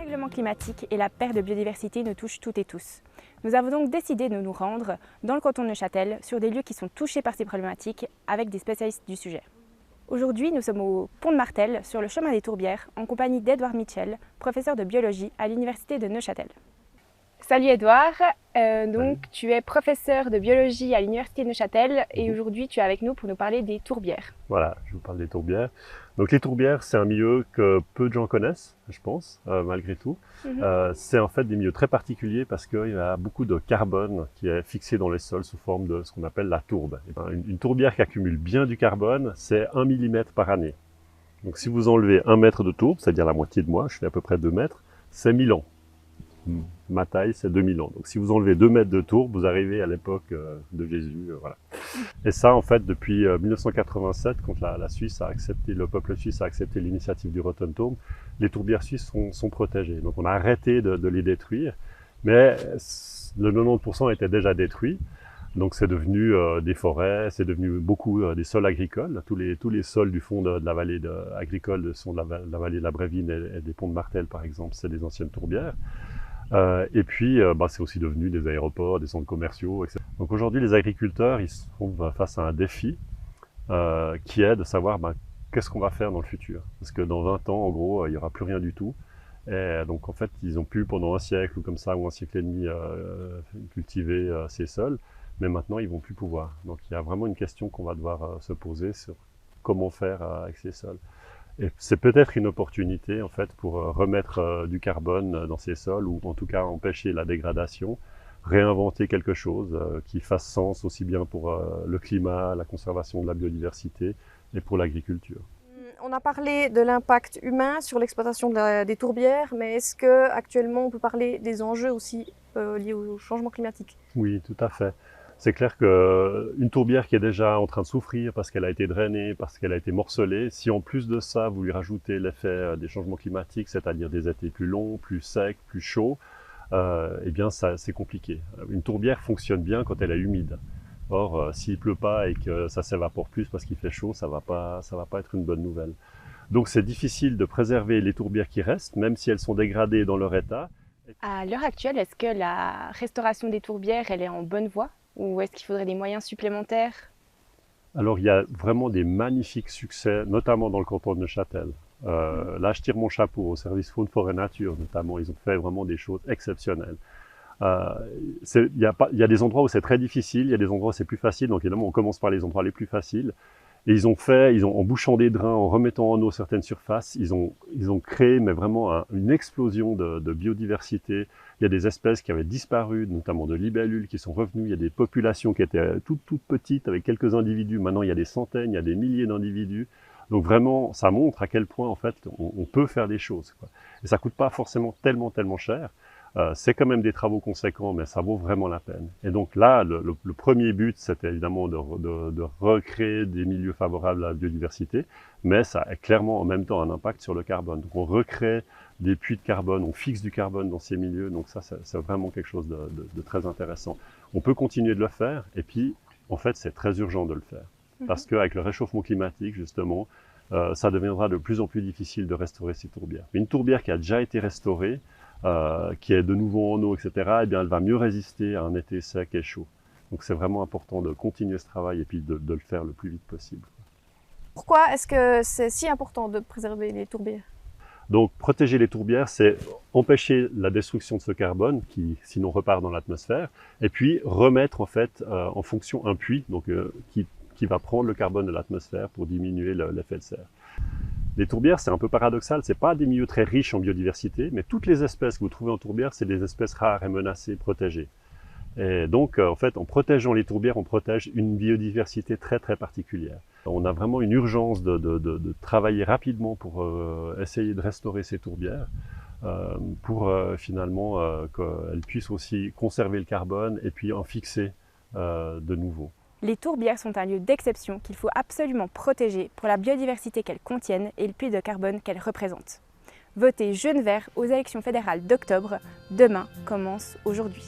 dérèglement climatique et la perte de biodiversité nous touchent toutes et tous. Nous avons donc décidé de nous rendre dans le canton de Neuchâtel sur des lieux qui sont touchés par ces problématiques avec des spécialistes du sujet. Aujourd'hui, nous sommes au pont de Martel, sur le chemin des Tourbières, en compagnie d'Edouard Mitchell, professeur de biologie à l'université de Neuchâtel. Salut Edouard, tu es professeur de biologie à l'université de Neuchâtel et aujourd'hui tu es avec nous pour nous parler des tourbières. Voilà, je vous parle des tourbières. Donc les tourbières, c'est un milieu que peu de gens connaissent, je pense, malgré tout. C'est en fait des milieux très particuliers parce qu'il y a beaucoup de carbone qui est fixé dans les sols sous forme de ce qu'on appelle la tourbe. Et ben, une tourbière qui accumule bien du carbone, c'est 1 mm par année. Donc si vous enlevez 1 mètre de tourbe, c'est-à-dire la moitié de moi, je fais à peu près 2 mètres, c'est 1000 ans. Ma taille, c'est 2000 ans. Donc, si vous enlevez 2 mètres de tourbe, vous arrivez à l'époque de Jésus. Voilà. Et ça, en fait, depuis 1987, quand la Suisse a accepté, le peuple suisse a accepté l'initiative du Rotenturm, les tourbières suisses sont protégées. Donc, on a arrêté de les détruire, mais le 90% était déjà détruit. Donc, c'est devenu des forêts, c'est devenu beaucoup des sols agricoles. Tous les sols du fond de la vallée agricole sont de la vallée de la Brévine et des ponts de Martel, par exemple, c'est des anciennes tourbières. Et puis, c'est aussi devenu des aéroports, des centres commerciaux, etc. Donc aujourd'hui, les agriculteurs, ils se trouvent face à un défi qui est de savoir qu'est-ce qu'on va faire dans le futur. Parce que dans 20 ans, en gros, il n'y aura plus rien du tout. Et donc en fait, ils ont pu pendant un siècle ou comme ça, ou un siècle et demi, cultiver ces sols. Mais maintenant, ils vont plus pouvoir. Donc il y a vraiment une question qu'on va devoir se poser sur comment faire avec ces sols. Et c'est peut-être une opportunité en fait pour remettre du carbone dans ces sols ou en tout cas empêcher la dégradation, réinventer quelque chose qui fasse sens aussi bien pour le climat, la conservation de la biodiversité et pour l'agriculture. On a parlé de l'impact humain sur l'exploitation des tourbières, mais est-ce qu'actuellement on peut parler des enjeux aussi liés au changement climatique? Oui, tout à fait. C'est clair qu'une tourbière qui est déjà en train de souffrir parce qu'elle a été drainée, parce qu'elle a été morcelée, si en plus de ça, vous lui rajoutez l'effet des changements climatiques, c'est-à-dire des étés plus longs, plus secs, plus chauds, eh bien c'est compliqué. Une tourbière fonctionne bien quand elle est humide. Or, s'il pleut pas et que ça s'évapore plus parce qu'il fait chaud, ça va pas être une bonne nouvelle. Donc c'est difficile de préserver les tourbières qui restent, même si elles sont dégradées dans leur état. À l'heure actuelle, est-ce que la restauration des tourbières, elle est en bonne voie? Ou est-ce qu'il faudrait des moyens supplémentaires? Alors, il y a vraiment des magnifiques succès, notamment dans le canton de Neuchâtel. Là, je tire mon chapeau au service Faune, Forêt, Nature, notamment. Ils ont fait vraiment des choses exceptionnelles. Il y a des endroits où c'est très difficile, il y a des endroits où c'est plus facile. Donc, évidemment, on commence par les endroits les plus faciles. Et en bouchant des drains, en remettant en eau certaines surfaces, ils ont créé mais vraiment une explosion de biodiversité. Il y a des espèces qui avaient disparu, notamment de libellules qui sont revenues. Il y a des populations qui étaient toutes petites avec quelques individus. Maintenant, il y a des centaines, il y a des milliers d'individus. Donc vraiment, ça montre à quel point en fait on peut faire des choses, quoi. Et ça coûte pas forcément tellement cher. C'est quand même des travaux conséquents, mais ça vaut vraiment la peine. Et donc là, le premier but, c'était évidemment de recréer des milieux favorables à la biodiversité, mais ça a clairement en même temps un impact sur le carbone. Donc on recrée des puits de carbone, on fixe du carbone dans ces milieux, donc ça c'est vraiment quelque chose de très intéressant. On peut continuer de le faire, et puis en fait c'est très urgent de le faire, parce qu'avec le réchauffement climatique justement, ça deviendra de plus en plus difficile de restaurer ces tourbières. Mais une tourbière qui a déjà été restaurée, qui est de nouveau en eau, etc., eh bien, elle va mieux résister à un été sec et chaud. Donc c'est vraiment important de continuer ce travail et puis de le faire le plus vite possible. Pourquoi est-ce que c'est si important de préserver les tourbières? Donc protéger les tourbières, c'est empêcher la destruction de ce carbone qui sinon repart dans l'atmosphère, et puis remettre en fait en fonction un puits donc, qui va prendre le carbone de l'atmosphère pour diminuer l'effet de serre. Les tourbières, c'est un peu paradoxal, c'est pas des milieux très riches en biodiversité, mais toutes les espèces que vous trouvez en tourbière, c'est des espèces rares et menacées, protégées. Et donc, en fait, en protégeant les tourbières, on protège une biodiversité très particulière. On a vraiment une urgence de travailler rapidement pour essayer de restaurer ces tourbières, pour finalement qu'elles puissent aussi conserver le carbone et puis en fixer de nouveau. Les tourbières sont un lieu d'exception qu'il faut absolument protéger pour la biodiversité qu'elles contiennent et le puits de carbone qu'elles représentent. Votez Jaune Vert aux élections fédérales d'octobre. Demain commence aujourd'hui.